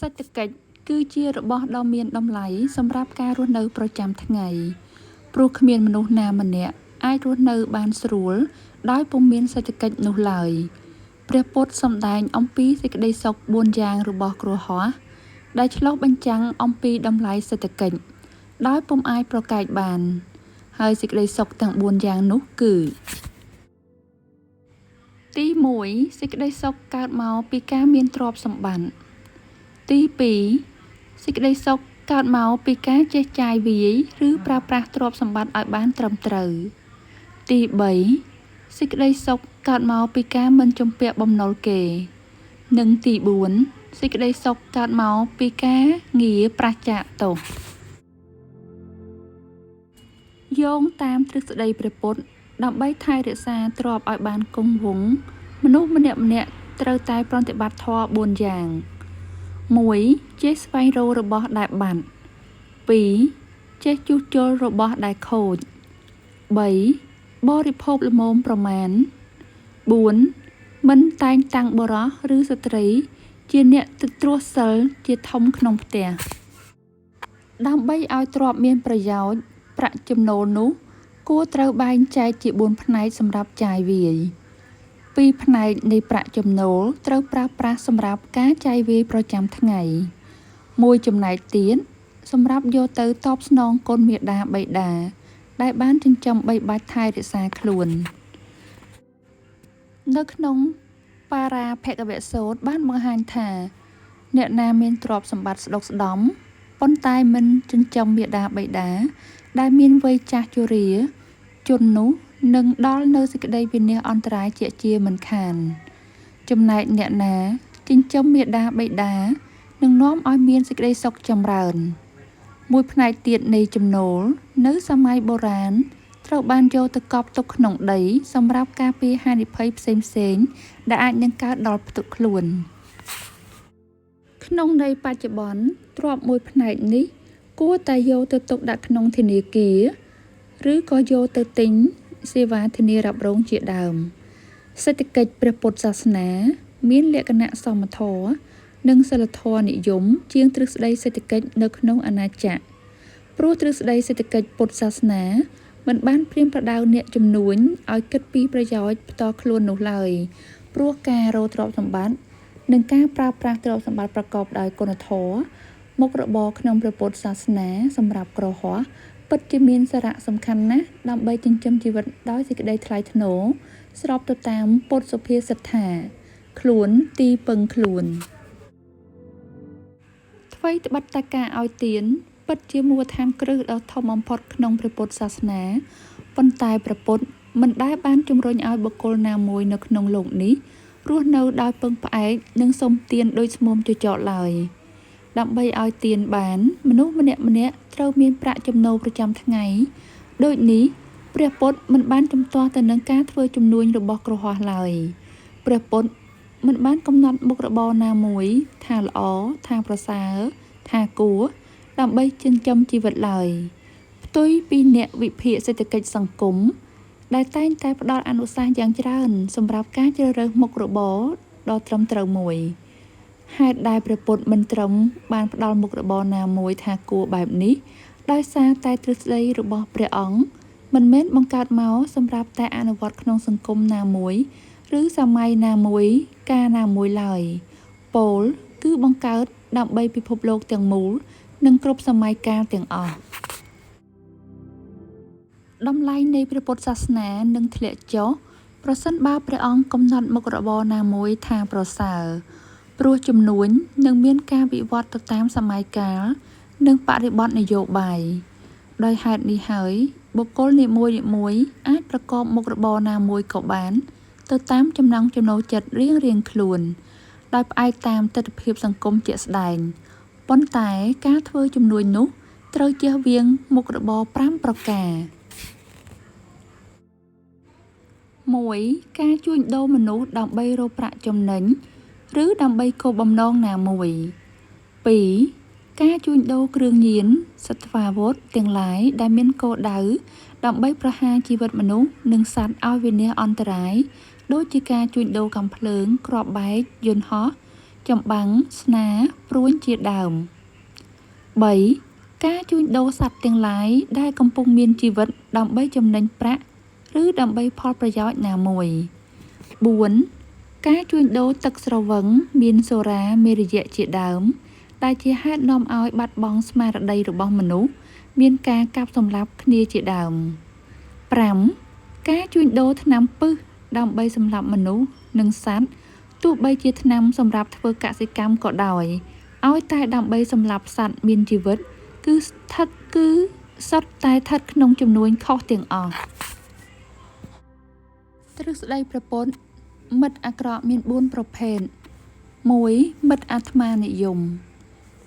សេដ្ឋកិច្ចគឺជារបស់ដ៏មានតម្លៃសម្រាប់ការរស់នៅប្រចាំថ្ងៃព្រោះគ្មានមនុស្សណាម្នាក់អាចរស់នៅបានស្រួលដោយពុំមានសេដ្ឋកិច្ចនោះឡើយព្រះពុទ្ធសម្ដែងអំពីសេចក្តីសុខ4យ៉ាងរបស់គ្រហស្ថដែលឆ្លុះបញ្ចាំងអំពីតម្លៃសេដ្ឋកិច្ចដោយពុំអាចប្រកែកបានហើយសេចក្តីសុខទាំង4យ៉ាងនោះគឺទី1សេចក្តីសុខកើតមកពីការមានទ្រព្យសម្បត្តិទី2សេចក្តីសុខកើតមកពីការចេះចាយវាយឬប្រើប្រាស់ទ្រព្យសម្បត្តិឲ្យបានត្រឹមត្រូវទី3សេចក្តីសុខកើតមកពីការមិនជំពាក់បំណុលគេនិងទី4សេចក្តីសុខកើតមកពីការងារប្រឆាចទោសយោងតាមទ្រឹស្ដីព្រះពុទ្ធដើម្បីថែរក្សាទ្រព្យឲ្យបានគង់វង្សមនុស្សម្នាក់ៗត្រូវតែប្រតិបត្តិធម៌4យ៉ាង1ចេះស្វែងរករបស់ដែលបាត់2ចេះជួសជុលរបស់ដែលខូច3បរិភោគល្មមប្រមាណ4មិនតែងតាំងបុរសឬស្ត្រីជាអ្នកត្រួសសិលជាធំក្នុងផ្ទះដើម្បីឲ្យទ្រព្យមានប្រយោជន៍ប្រាក់ចំណូលនោះគួរត្រូវបែងចែកជា4ផ្នែកសម្រាប់ចាយវាយ2ផ្នែកនៃប្រាក់ចំណូលត្រូវប្រើប្រាស់សម្រាប់ការចាយវាយប្រចាំថ្ងៃ1ចំណែកទៀតសម្រាប់យកទៅតបស្នងគុណមាតាបិតាដែលបានចិញ្ចឹមបីបាច់ថែរក្សាខ្លួននៅក្នុងបារាភគវសូត្របានបង្ហាញថាអ្នកណាមានទ្រព្យសម្បត្តិស្ដុកស្ដំប៉ុន្តែមិនចិញ្ចឹមមាតាបិតាដែលមានវ័យចាស់ជរាជននោះនឹងដល់នៅសេចក្តីវិនាសអន្តរាយជាមិនខានចំណែកអ្នកណាចិញ្ចឹមមាតាបិតានឹងនាំឲ្យមានសេចក្តីសុខចម្រើនមួយផ្នែកទៀតនៃចំណូលនៅសម័យបុរាណត្រូវបានយកទៅកប់ទុកក្នុងដីសម្រាប់ការពារហានិភ័យផ្សេងៗដែលអាចនឹងកើតដល់ផ្ទាល់ខ្លួនក្នុងន័យបច្ចុប្បន្នទ្រព្យមួយផ្នែកនេះគួរតែយកទៅទុកដាក់ក្នុងធនាគារឬក៏យកទៅទិញសេវាធានារ៉ាប់រងជាដើមសេដ្ឋកិច្ចព្រះពុទ្ធសាសនាមានលក្ខណៈសមធម៌និងសីលធម៌និយមជាងទ្រឹស្ដីសេដ្ឋកិច្ចនៅក្នុងអាណាចក្រព្រោះទ្រឹស្ដីសេដ្ឋកិច្ចពុទ្ធសាសនាមិនបានព្រាមប្រដៅអ្នកជំនួញឲ្យគិតពីប្រយោជន៍ផ្ទាល់ខ្លួននោះឡើយព្រោះការរកទ្រព្យសម្បត្តិនិងការប្រើប្រាស់ទ្រព្យសម្បត្តិប្រកបដោយគុណធម៌មុខរបរក្នុងព្រះពុទ្ធសាសនាសម្រាប់គ្រហស្ថពិតជាមានសារៈសំខាន់ណាស់ដើម្បីចិញ្ចឹមជីវិតដោយសេចក្តីថ្លៃថ្នូរស្របទៅតាមពុទ្ធសុភាសិតថាខ្លួនទីពឹងខ្លួនថ្វីត្បិតតែការឲ្យទានពិតជាមូលដ្ឋានគ្រឹះដ៏ធំបំផុតក្នុងព្រះពុទ្ធសាសនាប៉ុន្តែព្រះពុទ្ធមិនដែលបានជំរុញឲ្យបុគ្គលណាមួយនៅក្នុងលោកនេះរស់នៅដោយពឹងផ្អែកនិងសុំទានដោយស្មុំចចកឡើយដើម្បីឲ្យទានបានមនុស្សម្នាក់ត្រូវមានប្រាក់ចំណូលប្រចាំថ្ងៃដូចនេះព្រះពុទ្ធមិនបានជំទាស់ទៅនឹងការធ្វើជំនួញរបស់គ្រហស្ថឡើយព្រះពុទ្ធមិនបានកំណត់មុខរបរណាមួយថាល្អថាប្រសើរថាគួរដើម្បីចិញ្ចឹមជីវិតឡើយផ្ទុយពីអ្នកវិភាគសេដ្ឋកិច្ចសង្គមដែលតែងតែផ្ដល់អនុសាសន៍យ៉ាងច្រើនសម្រាប់ការជ្រើសរើសមុខរបរដ៏ត្រឹមត្រូវមួយហេតុដែលព្រះពុទ្ធមិនត្រឹមបានផ្ដល់មុខរបរណាមួយថាគួរបែបនេះដោយសារតែទ្រឹស្ដីរបស់ព្រះអង្គមិនមែនបង្កើតមកសម្រាប់តែអនុវត្តក្នុងសង្គមណាមួយឬសម័យណាមួយកាលណាមួយឡើយពោលគឺបង្កើតដើម្បីពិភពលោកទាំងមូលនិងគ្រប់សម័យកាលទាំងអស់តម្លៃនៃព្រះពុទ្ធសាសនានឹងធ្លាក់ចុះប្រសិនបើព្រះអង្គកំណត់មុខរបរណាមួយថាប្រសើរព្រោះជំនួញនឹងមានការវិវត្តទៅតាមសម័យកាលនិងបរិបទនយោបាយដោយហេតុនេះហើយបុគ្គលនីមួយអាចប្រកបមុខរបរណាមួយក៏បានទៅតាមចំណង់ចំណូលចិត្តរៀងខ្លួនដោយផ្អែកតាមទិដ្ឋភាពសង្គមជាក់ស្ដែងប៉ុន្តែការធ្វើជំនួញនោះត្រូវជៀសវាងមុខរបរ5ប្រការ1ការជួញដូរមនុស្សដើម្បីរកប្រាក់ចំណេញឬដើម្បីគោលបំណងណាមួយ2ការជួញដូរគ្រឿងញៀនសត្វអាវុធទាំងឡាយដែលមានគោលដៅដើម្បីប្រហារជីវិតមនុស្សនិងសត្វឲ្យវិនាសអន្តរាយដូចជាការជួញដូរកាំភ្លើងគ្រាប់បែកយន្តហោះ ចម្បាំងស្នាព្រួញជាដើម 3. ការជួញដូរសត្វទាំងឡាយដែលកំពុងមានជីវិតដើម្បីចំណេញប្រាក់ឬដើម្បីផលប្រយោជន៍ណាមួយ 4. ការជួញដូរទឹកស្រវឹងមានសូរ៉ាមេរយៈជាដើមដែលជាហេតុនាំឲ្យបាត់បង់ស្មារតីរបស់មនុស្សមានការកាប់សម្លាប់គ្នាជាដើម 5. ការជួញដូរថ្នាំពិសដើម្បីសម្លាប់មនុស្សនិងសត្វទោះបីជាថ្នាំសម្រាប់ធ្វើកសិកម្មក៏ដោយឲ្យតែដើម្បីសម្លាប់សត្វមានជីវិតគឺសុទ្ធតែស្ថិតក្នុងចំនួនខុសទាំងអស់ទ្រឹស្ដីព្រះពុទ្ធមិត្តអាក្រក់មាន4ប្រភេទ 1. មិត្តអាត្មានិយម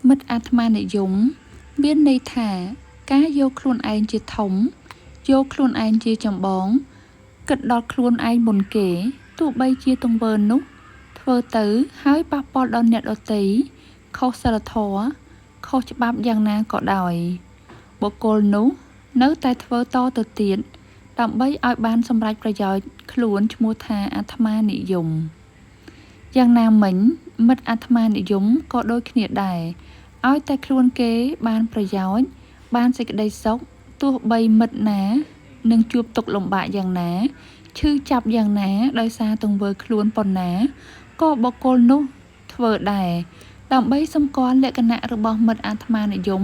មិត្តអាត្មានិយមមានន័យថាការយកខ្លួនឯងជាធំយកខ្លួនឯងជាចម្បងគិតដល់ខ្លួនឯងមុនគេទោះបីជាទង្វើនោះធ្វើទៅហើយប៉ះពាល់ដល់អ្នកដទៃខុសសីលធម៌ខុសច្បាប់យ៉ាងណាក៏ដោយបុគ្គលនោះនៅតែធ្វើតទៅទៀតដើម្បីឲ្យបានសម្រេចប្រយោជន៍ខ្លួនឈ្មោះថាអាត្មានិយមយ៉ាងណាមិញមិត្តអាត្មានិយមក៏ដូចគ្នាដែរឲ្យតែខ្លួនគេបានប្រយោជន៍បានសេចក្តីសុខទោះបីមិត្តណានឹងជួបទុក្ខលំបាកយ៉ាងណាឈឺចាប់យ៉ាងណាដោយសារទង្វើខ្លួនប៉ុណ្ណាក៏បុគ្គលនោះធ្វើដែរដើម្បីសម្គាល់លក្ខណៈរបស់មិត្តអាត្មានិយម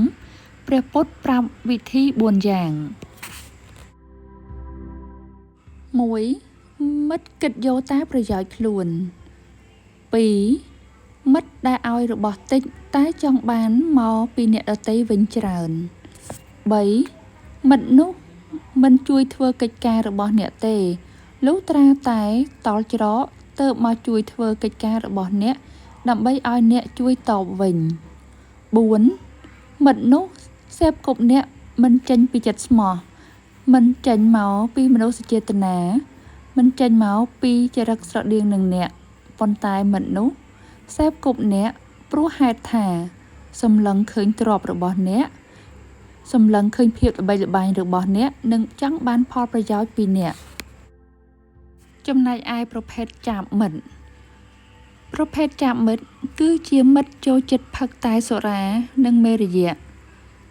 ព្រះពុទ្ធប្រាប់វិធី4យ៉ាង 1. មិត្តគិតយកតែប្រយោជន៍ខ្លួន 2. មិត្តដែលឲ្យរបស់តិចតែចង់បានមកពីអ្នកដទៃវិញច្រើន 3. មិត្តនោះមិនជួយធ្វើកិច្ចការរបស់អ្នកទេលុះត្រាតែតល់ច្រកទើបមកជួយធ្វើកិច្ចការរបស់អ្នកដើម្បីឲ្យអ្នកជួយតបវិញ 4. មិត្តនោះសេពគប់អ្នកមិនចេញពីចិត្តស្មោះមិនចេញមកពីមនោសញ្ចេតនាមិនចេញមកពីចរិតស្រដៀងនឹងអ្នកប៉ុន្តែមិត្តនោះសេពគប់អ្នកព្រោះហេតុថាសម្លឹងឃើញទ្រព្យរបស់អ្នកសម្លឹងឃើញភាពល្បីល្បាញរបស់អ្នកនិងចង់បានផលប្រយោជន៍ពីអ្នកចំណែកឯប្រភេទចាប់មិត្តគឺជាមិត្តចូលចិត្តផឹកតែសូរ៉ានិងមេរយៈ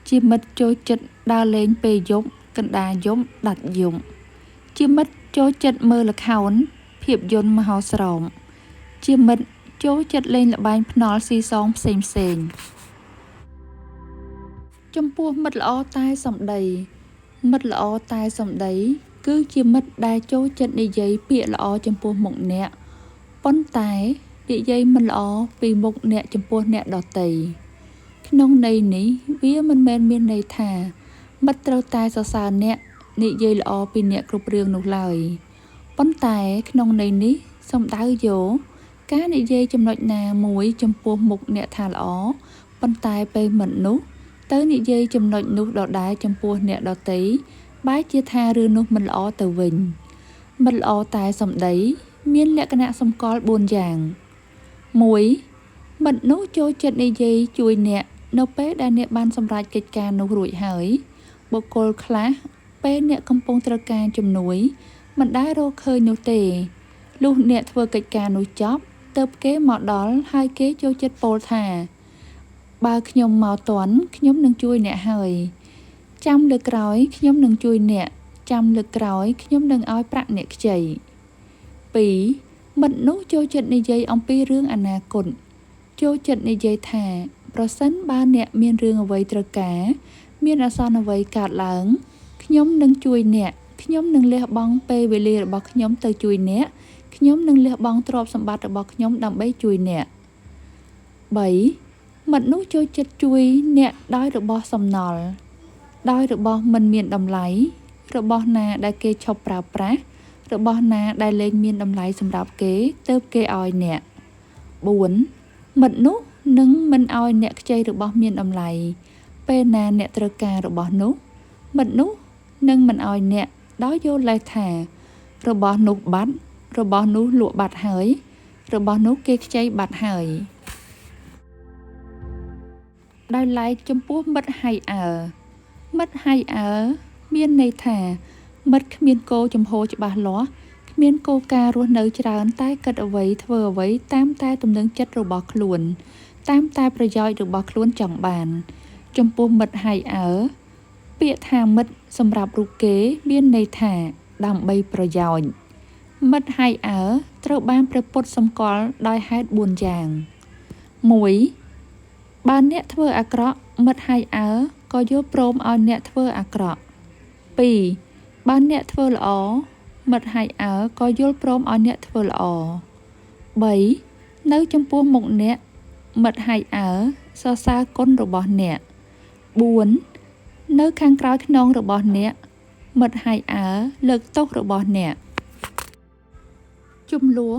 ជាមិត្តចូលចិត្តដើរលេងពេលយប់កណ្ដាលយប់ដាច់យប់ជាមិត្តចូលចិត្តមើលល្ខោនភាពយន្តមហោស្រពជាមិត្តចូលចិត្តលេងល្បែងភ្នាល់ស៊ីសងផ្សេងចំពោះមិត្តល្អតែសម្ដីគឺជាមិត្តដែលចូលចិត្តនិយាយពាក្យល្អចំពោះមុខអ្នកប៉ុន្តែនិយាយមិនល្អពីមុខអ្នកចំពោះអ្នកដទៃក្នុងន័យនេះវាមិនមែនមានន័យថាមិត្តត្រូវតែសរសើរអ្នកនិយាយល្អពីអ្នកគ្រប់រឿងនោះឡើយប៉ុន្តែក្នុងន័យនេះសំដៅយកការនិយាយចំណុចណាមួយចំពោះមុខអ្នកថាល្អប៉ុន្តែពេលមិត្តនោះទៅនិយាយចំណុចនោះដដែលចំពោះអ្នកដទៃបែរជាថារឿងនោះមិនល្អទៅវិញមិត្តល្អតែសម្ដីមានលក្ខណៈសម្គាល់4យ៉ាង 1. មិត្តនោះចូលចិត្តនិយាយជួយអ្នកនៅពេលដែលអ្នកបានសម្រេចកិច្ចការនោះរួចហើយបុគ្គលខ្លះពេលអ្នកកំពុងត្រូវការជំនួយមិនដែលរកឃើញនោះទេលុះអ្នកធ្វើកិច្ចការនោះចប់ទើបគេមកដល់ហើយគេចូលចិត្តពោលថាបើខ្ញុំមកទាន់ខ្ញុំនឹងជួយអ្នកហើយចាំលើកក្រោយខ្ញុំនឹងជួយអ្នកចាំលើកក្រោយខ្ញុំនឹងឲ្យប្រាក់អ្នកខ្ចី 2. មិត្តនោះចូលចិត្តនិយាយអំពីរឿងអនាគតចូលចិត្តនិយាយថាប្រសិនបើអ្នកមានរឿងអ្វីត្រូវការមានអាសន្នអ្វីកើតឡើងខ្ញុំនឹងជួយអ្នកខ្ញុំនឹងលះបង់ពេលវេលារបស់ខ្ញុំទៅជួយអ្នកខ្ញុំនឹងលះបង់ទ្រព្យសម្បត្តិរបស់ខ្ញុំដើម្បីជួយអ្នក 3. មិត្តនោះចូលចិត្តជួយអ្នកដោយរបស់សំណល់ដោយរបស់មិនមានតម្លៃរបស់ណាដែលគេឈប់ប្រើប្រាស់របស់ណាដែលលែងមានតម្លៃសម្រាប់គេទើបគេឲ្យអ្នក 4. មិត្តនោះនឹងមិនឲ្យអ្នកខ្ចីរបស់មានតម្លៃពេលណាអ្នកត្រូវការរបស់នោះមិត្តនោះនឹងមិនឲ្យអ្នកដោយយល់លេសថារបស់នោះបាត់របស់នោះលក់បាត់ហើយរបស់នោះគេខ្ចីបាត់ហើយដោយឡែកចំពោះមិត្តហៃអើមានន័យថាមិត្តគ្មានគោលចំហច្បាស់លាស់ មានគោលការណ៍រស់នៅច្រើនតែគិតអ្វីធ្វើអ្វីតាមតែទំនឹងចិត្តរបស់ខ្លួនតាមតែប្រយោជន៍របស់ខ្លួនចង់បានចំពោះមិត្តហៃអើពាក្យថាមិត្តសម្រាប់រូបគេមានន័យថាដើម្បីប្រយោជន៍មិត្តហៃអើត្រូវបានព្រះពុទ្ធសម្គាល់ដោយហេតុ4យ៉ាង 1. បើអ្នកធ្វើអាក្រក់មិត្តហៃអើក៏យល់ព្រមឲ្យអ្នកធ្វើអាក្រក់ 2. បើអ្នកធ្វើល្អមិត្តហៃអើក៏យល់ព្រមឲ្យអ្នកធ្វើល្អ 3. នៅចំពោះមុខអ្នកមិត្តហៃអើសរសើរគុណរបស់អ្នក 4. នៅខាងក្រោយខ្នងរបស់អ្នកមិត្តហៃអើលើកទោសរបស់អ្នកជំលោះ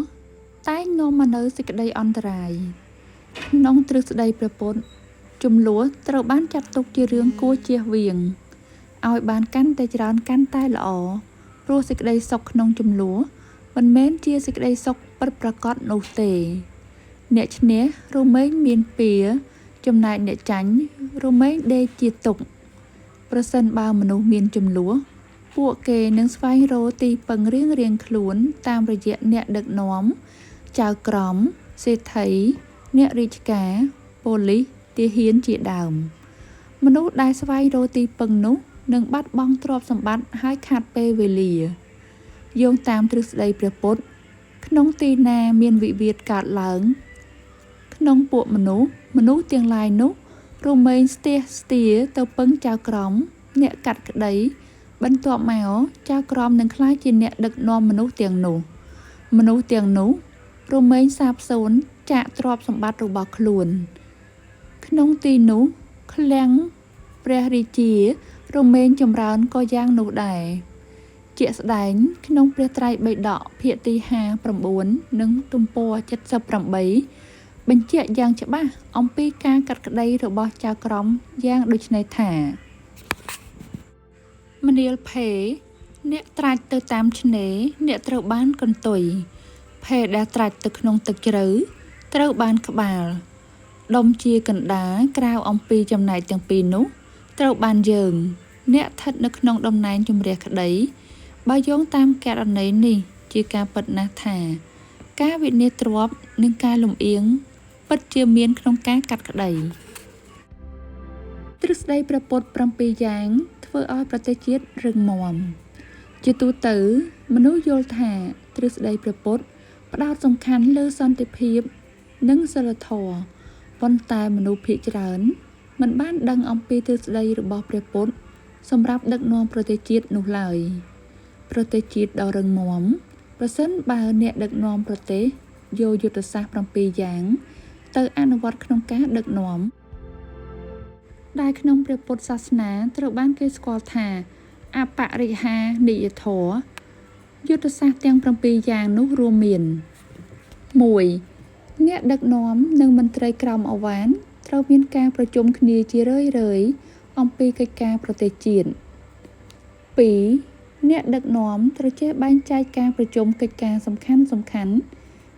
តែងនាំមកនូវសេចក្តីអន្តរាយក្នុងទ្រឹស្តីព្រះពុទ្ធជំលោះត្រូវបានចាត់ទុកជារឿងគួរជៀសវាងឲ្យបានកាន់តែច្រើនកាន់តែល្អព្រោះសេចក្តីសុខក្នុងជំលោះមិនមែនជាសេចក្តីសុខពិតប្រាកដនោះទេអ្នកឈ្នះរមែងមានពៀចំណែកអ្នកចាញ់រមែងដេកជាទុក្ខប្រសិនបើមនុស្សមានជំលោះពួកគេនឹងស្វែងរកទីពឹងរៀងៗខ្លួនតាមរយៈអ្នកដឹកនាំចៅក្រមសេដ្ឋីអ្នករាជការប៉ូលីសទាហានជាដើមមនុស្សដែលស្វែងរកទីពឹងនោះនឹងបាត់បង់ទ្រព្យសម្បត្តិហើយខាតពេលវេលាយោងតាមទ្រឹស្តីព្រះពុទ្ធក្នុងទីណាមានវិវាទកើតឡើងក្នុងពួកមនុស្សទាំងឡាយនោះរមែងស្ទះស្ទាទៅពឹងចៅក្រមអ្នកកាត់ក្តីបន្ទាប់មកចៅក្រមនឹងក្លាយជាអ្នកដឹកនាំមនុស្សទាំងនោះរមែងសាបសូន្យចាកទ្រព្យសម្បត្តិរបស់ខ្លួនក្នុងទីនោះឃ្លាំងព្រះរាជារមែងចម្រើនក៏យ៉ាងនោះដែរជាក់ស្ដែងក្នុងព្រះត្រៃបិដកភាគទី59និងទំព័រ78បញ្ជាក់យ៉ាងច្បាស់អំពីការកាត់ក្តីរបស់ចៅក្រមយ៉ាងដូចនេះថាមនាលភេអ្នកត្រាច់ទៅតាមឆ្នេរអ្នកត្រូវបានកន្ទុយភេដែលត្រាច់ទៅក្នុងទឹកជ្រៅត្រូវបានក្បាលដុំជាកណ្ដាលក្រៅអំពីចំណែកទាំងពីរនោះត្រូវបានយើងអ្នកស្ថិតនៅក្នុងតំណែងជំរះក្តីបើយោងតាមករណីនេះជាការពិតណាស់ថាការវិនិច្ឆ័យទ្រព្យនិងការលំអៀងពិតជាមានក្នុងការកាត់ក្តីទ្រឹស្តីព្រះពុទ្ធ7យ៉ាងធ្វើឲ្យប្រទេសជាតិរឹងមាំជាទូទៅមនុស្សយល់ថាទ្រឹស្តីព្រះពុទ្ធផ្ដោតសំខាន់លើសន្តិភាពនិងសីលធម៌ប៉ុន្តែមនុស្សភាគច្រើនមិនបានដឹងអំពីទ្រឹស្តីរបស់ព្រះពុទ្ធសម្រាប់ដឹកនាំប្រទេសជាតិនោះឡើយប្រទេសជាតិដ៏រឹងមាំប្រសិនបើអ្នកដឹកនាំប្រទេសយកយុទ្ធសាស្ត្រ7យ៉ាងទៅអនុវត្តក្នុងការដឹកនាំដែលក្នុងព្រះពុទ្ធសាសនាត្រូវបានគេស្គាល់ថាអបរិហានិយធម៌យុទ្ធសាស្ត្រទាំង7យ៉ាងនោះរួមមាន 1. អ្នកដឹកនាំនិងមន្ត្រីក្រមអាវ៉ានត្រូវមានការប្រជុំគ្នាជារឿយៗអំពីកិច្ចការប្រទេសជាតិ 2. អ្នកដឹកនាំត្រូវចេះបែងចែកការប្រជុំកិច្ចការសំខាន់ៗ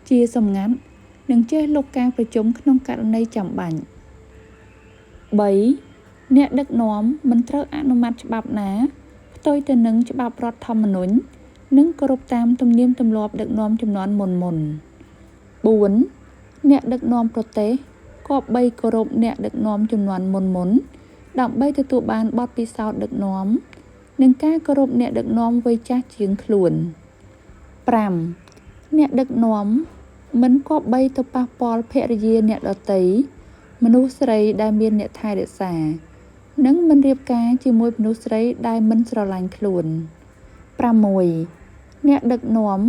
ជាសម្ងាត់និងចេះលុបការប្រជុំក្នុងករណីចាំបាច់ 3. អ្នកដឹកនាំមិនត្រូវអនុម័តច្បាប់ណាផ្ទុយទៅនឹងច្បាប់រដ្ឋធម្មនុញ្ញនិងគោរពតាមទំនៀមទម្លាប់ដឹកនាំជំនាន់មុន 4. អ្នកដឹកនាំប្រទេសគប្បីគោរពអ្នកដឹកនាំជំនាន់មុនដើម្បីទទួលបានបទពិសោធន៍ដឹកនាំនិងការគោរពអ្នកដឹកនាំវ័យចាស់ជាងខ្លួន 5. អ្នកដឹកនាំមិនគប្បីទៅប៉ះពាល់ភរិយាអ្នកដទៃមនុស្សស្រីដែលមានអ្នកថែរក្សានិងមិនរៀបការជាមួយមនុស្សស្រីដែលមិនស្រឡាញ់ខ្លួន 6. អ្នកដឹកនាំ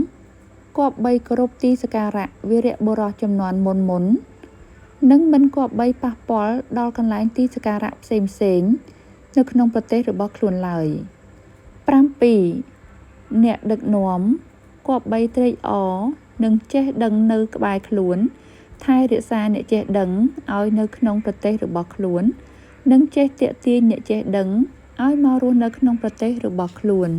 គប្បីគោរពទីសក្ការៈវីរបុរសជំនាន់មុននិងមិនគប្បីប៉ះពាល់ដល់កន្លែងទីសក្ការៈផ្សេងៗនៅក្នុងប្រទេសរបស់ខ្លួនឡើយ 7. អ្នកដឹកនាំគប្បីត្រេកអរនិងចេះដឹងនៅក្បែរខ្លួនថែរក្សាអ្នកចេះដឹងឲ្យនៅក្នុងប្រទេសរបស់ខ្លួននិងចេះទាក់ទាញអ្នកចេះដឹងឲ្យមករស់នៅក្នុងប្រទេសរបស់ខ្លួន